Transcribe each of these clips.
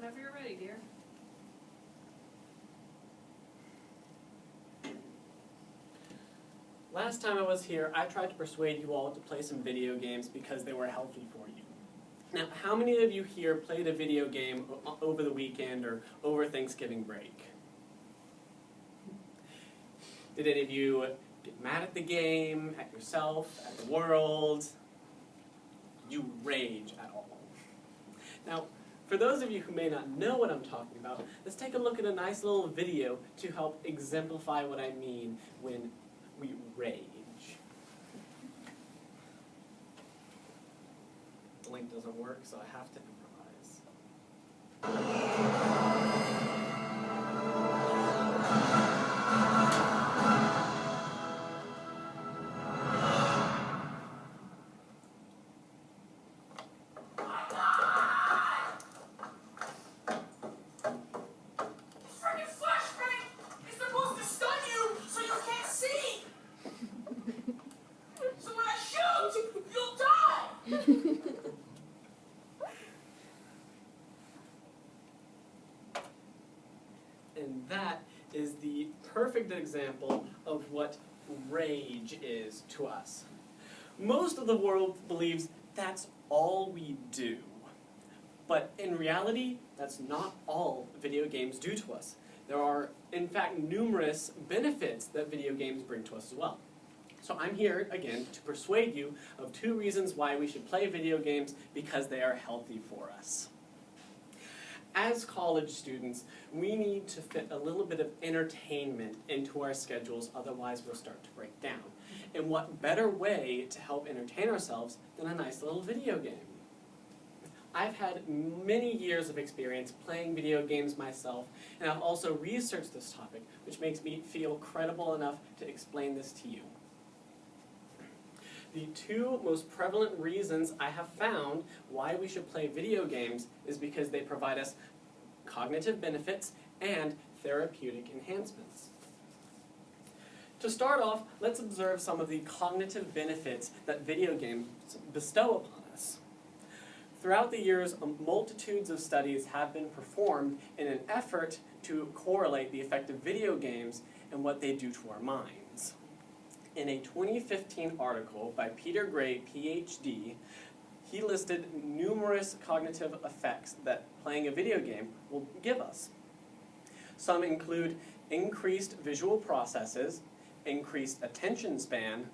Whenever you're ready, dear. Last time I was here, I tried to persuade you all to play some video games because they were healthy for you. Now, how many of you here played a video game over the weekend or over Thanksgiving break? Did any of you get mad at the game, at yourself, at the world? Did you rage at all? Now, for those of you who may not know what I'm talking about, let's take a look at a nice little video to help exemplify what I mean when we rage. The link doesn't work, so I have to And that is the perfect example of what rage is to us. Most of the world believes that's all we do. But in reality, that's not all video games do to us. There are, in fact, numerous benefits that video games bring to us as well. So I'm here, again, to persuade you of 2 reasons why we should play video games because they are healthy for us. As college students, we need to fit a little bit of entertainment into our schedules, otherwise we'll start to break down. And what better way to help entertain ourselves than a nice little video game? I've had many years of experience playing video games myself, and I've also researched this topic, which makes me feel credible enough to explain this to you. The 2 most prevalent reasons I have found why we should play video games is because they provide us cognitive benefits and therapeutic enhancements. To start off, let's observe some of the cognitive benefits that video games bestow upon us. Throughout the years, multitudes of studies have been performed in an effort to correlate the effect of video games and what they do to our minds. In a 2015 article by Peter Gray, PhD, he listed numerous cognitive effects that playing a video game will give us. Some include increased visual processes, increased attention span,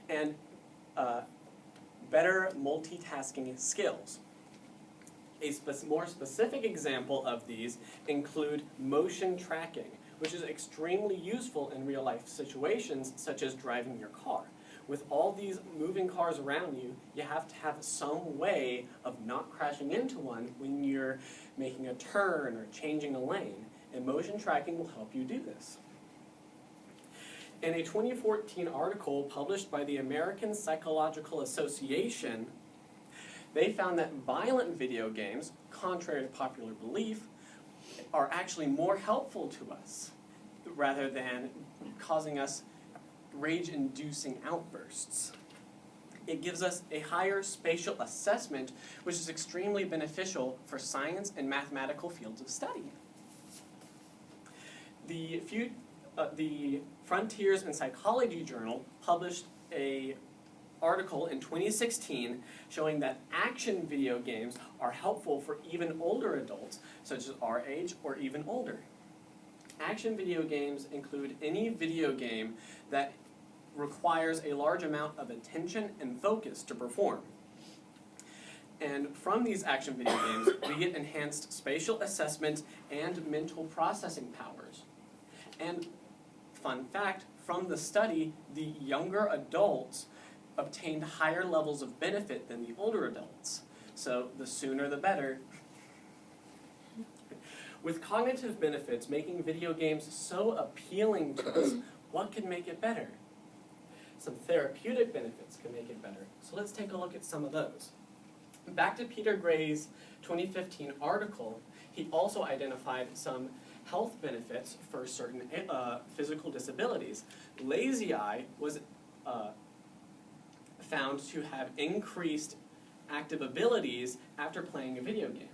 and better multitasking skills. A more specific example of these include motion tracking, which is extremely useful in real-life situations, such as driving your car. With all these moving cars around you, you have to have some way of not crashing into one when you're making a turn or changing a lane, and motion tracking will help you do this. In a 2014 article published by the American Psychological Association, they found that violent video games, contrary to popular belief, are actually more helpful to us rather than causing us rage-inducing outbursts. It gives us a higher spatial assessment, which is extremely beneficial for science and mathematical fields of study. The Frontiers in Psychology journal published an article in 2016 showing that action video games are helpful for even older adults, such as our age or even older. Action video games include any video game that requires a large amount of attention and focus to perform. And from these action video games, we get enhanced spatial assessment and mental processing powers. And fun fact, from the study, the younger adults obtained higher levels of benefit than the older adults. So the sooner the better. With cognitive benefits making video games so appealing to us, what can make it better? Some therapeutic benefits can make it better. So let's take a look at some of those. Back to Peter Gray's 2015 article, he also identified some health benefits for certain physical disabilities. Lazy eye was found to have increased active abilities after playing a video game.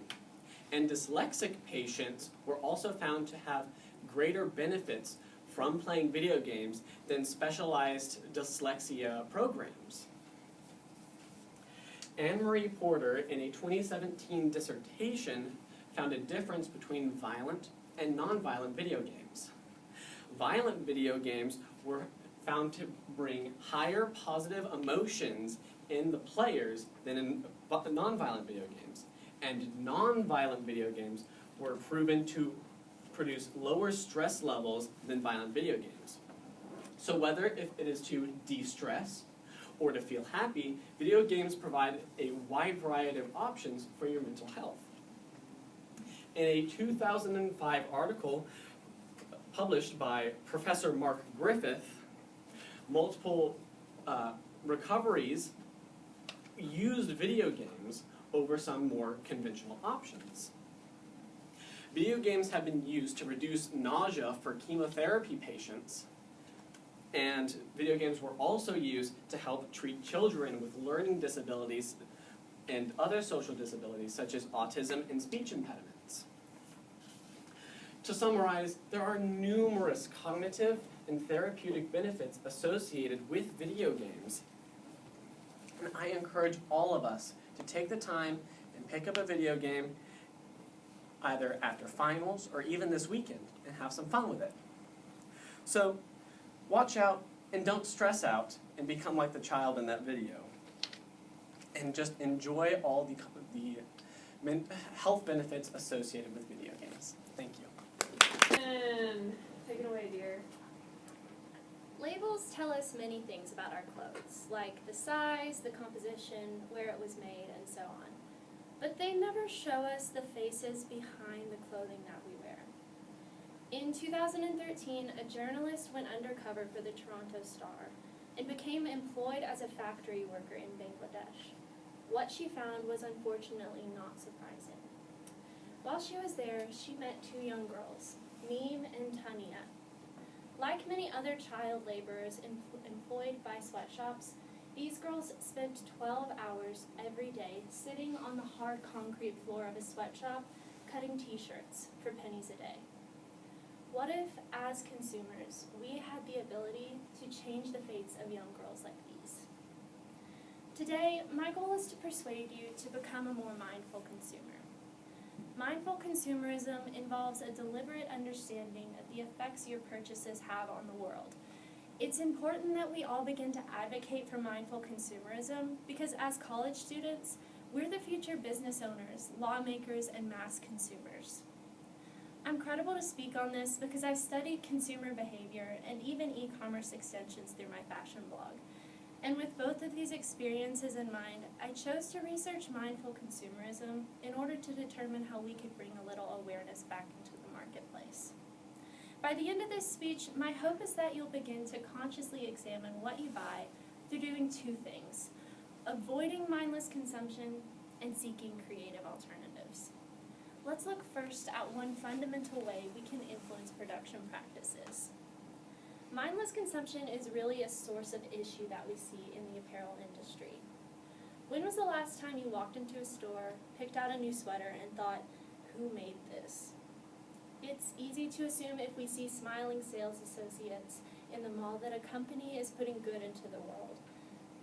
And dyslexic patients were also found to have greater benefits from playing video games than specialized dyslexia programs. Anne-Marie Porter, in a 2017 dissertation, found a difference between violent and nonviolent video games. Violent video games were found to bring higher positive emotions in the players than in nonviolent video games. And nonviolent video games were proven to produce lower stress levels than violent video games. So whether if it is to de-stress or to feel happy, video games provide a wide variety of options for your mental health. In a 2005 article published by Professor Mark Griffith, multiple recoveries used video games over some more conventional options. Video games have been used to reduce nausea for chemotherapy patients, and video games were also used to help treat children with learning disabilities and other social disabilities such as autism and speech impediments. To summarize, there are numerous cognitive and therapeutic benefits associated with video games. And I encourage all of us to take the time and pick up a video game either after finals or even this weekend and have some fun with it. So watch out and don't stress out and become like the child in that video. And just enjoy all the health benefits associated with video games. Thank you. And take it away, dear. Labels tell us many things about our clothes, like the size, the composition, where it was made, and so on. But they never show us the faces behind the clothing that we wear. In 2013, a journalist went undercover for the Toronto Star and became employed as a factory worker in Bangladesh. What she found was unfortunately not surprising. While she was there, she met two young girls, Neem and Tania. Like many other child laborers employed by sweatshops, these girls spent 12 hours every day sitting on the hard concrete floor of a sweatshop cutting t-shirts for pennies a day. What if, as consumers, we had the ability to change the fates of young girls like these? Today, my goal is to persuade you to become a more mindful consumer. Mindful consumerism involves a deliberate understanding of the effects your purchases have on the world. It's important that we all begin to advocate for mindful consumerism because as college students, we're the future business owners, lawmakers, and mass consumers. I'm credible to speak on this because I've studied consumer behavior and even e-commerce extensions through my fashion blog. And with both of these experiences in mind, I chose to research mindful consumerism in order to determine how we could bring a little awareness back into the marketplace. By the end of this speech, my hope is that you'll begin to consciously examine what you buy through doing two things: avoiding mindless consumption and seeking creative alternatives. Let's look first at one fundamental way we can influence production practices. Mindless consumption is really a source of issue that we see in the apparel industry. When was the last time you walked into a store, picked out a new sweater, and thought, who made this? It's easy to assume if we see smiling sales associates in the mall that a company is putting good into the world.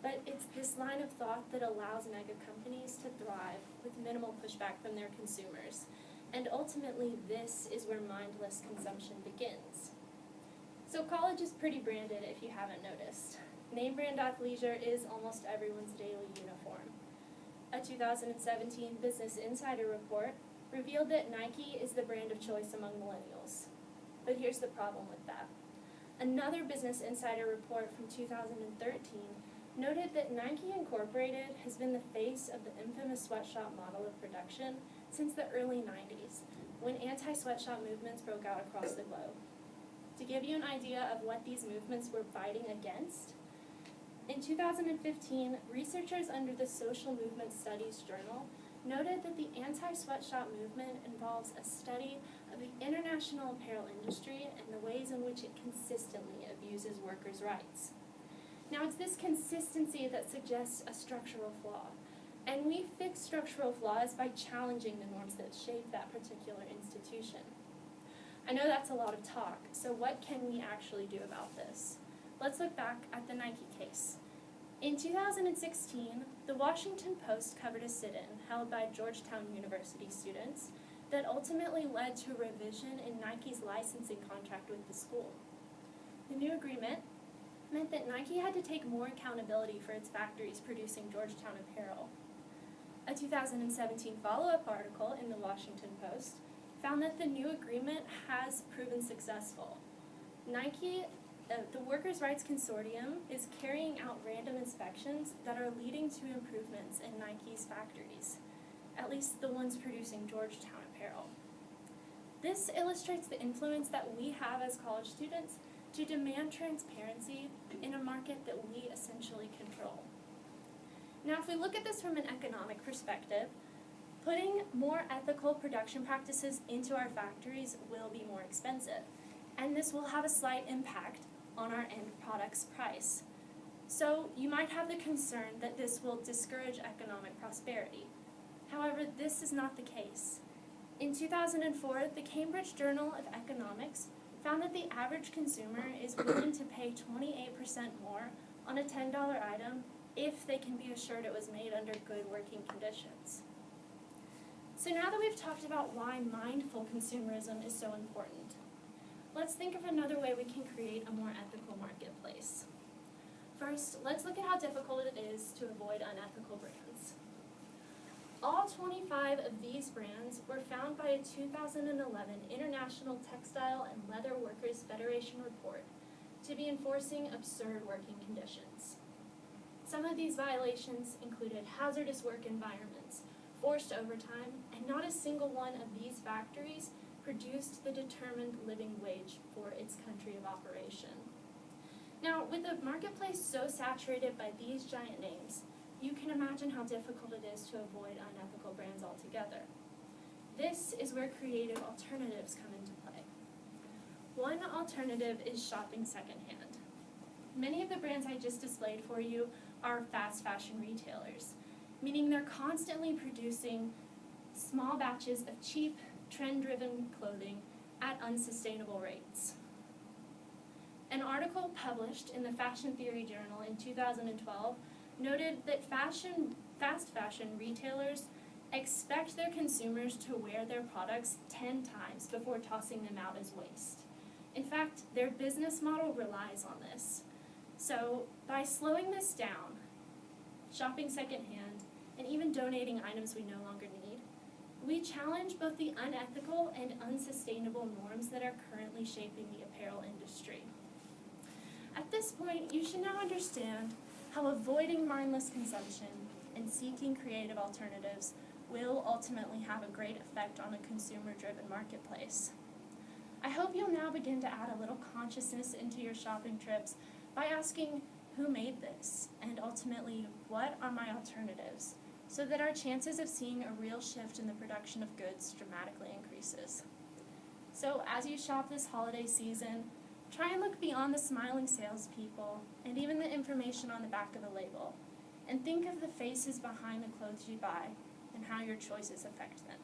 But it's this line of thought that allows mega companies to thrive with minimal pushback from their consumers. And ultimately, this is where mindless consumption begins. So college is pretty branded if you haven't noticed. Name brand athleisure is almost everyone's daily uniform. A 2017 Business Insider report revealed that Nike is the brand of choice among millennials. But here's the problem with that. Another Business Insider report from 2013 noted that Nike Incorporated has been the face of the infamous sweatshop model of production since the early 90s, when anti-sweatshop movements broke out across the globe. To give you an idea of what these movements were fighting against, in 2015, researchers under the Social Movement Studies Journal noted that the anti-sweatshop movement involves a study of the international apparel industry and the ways in which it consistently abuses workers' rights. Now, it's this consistency that suggests a structural flaw. And we fix structural flaws by challenging the norms that shape that particular institution. I know that's a lot of talk, so what can we actually do about this? Let's look back at the Nike case. In 2016, the Washington Post covered a sit-in held by Georgetown University students that ultimately led to a revision in Nike's licensing contract with the school. The new agreement meant that Nike had to take more accountability for its factories producing Georgetown apparel. A 2017 follow-up article in the Washington Post found that the new agreement has proven successful. Nike, the Workers' Rights Consortium, is carrying out random inspections that are leading to improvements in Nike's factories, at least the ones producing Georgetown apparel. This illustrates the influence that we have as college students to demand transparency in a market that we essentially control. Now, if we look at this from an economic perspective, putting more ethical production practices into our factories will be more expensive, and this will have a slight impact on our end product's price. So you might have the concern that this will discourage economic prosperity. However, this is not the case. In 2004, the Cambridge Journal of Economics found that the average consumer is willing to pay 28% more on a $10 item if they can be assured it was made under good working conditions. So now that we've talked about why mindful consumerism is so important, let's think of another way we can create a more ethical marketplace. First, let's look at how difficult it is to avoid unethical brands. All 25 of these brands were found by a 2011 International Textile and Leather Workers Federation report to be enforcing absurd working conditions. Some of these violations included hazardous work environments, forced overtime, and not a single one of these factories produced the determined living wage for its country of operation. Now, with a marketplace so saturated by these giant names, you can imagine how difficult it is to avoid unethical brands altogether. This is where creative alternatives come into play. One alternative is shopping secondhand. Many of the brands I just displayed for you are fast fashion retailers, meaning they're constantly producing small batches of cheap, trend-driven clothing at unsustainable rates. An article published in the Fashion Theory Journal in 2012 noted that fast fashion retailers expect their consumers to wear their products 10 times before tossing them out as waste. In fact, their business model relies on this. So, by slowing this down, shopping secondhand, and even donating items we no longer need, we challenge both the unethical and unsustainable norms that are currently shaping the apparel industry. At this point, you should now understand how avoiding mindless consumption and seeking creative alternatives will ultimately have a great effect on a consumer-driven marketplace. I hope you'll now begin to add a little consciousness into your shopping trips by asking, who made this? And ultimately, what are my alternatives? So that our chances of seeing a real shift in the production of goods dramatically increases. So as you shop this holiday season, try and look beyond the smiling salespeople and even the information on the back of the label, and think of the faces behind the clothes you buy and how your choices affect them.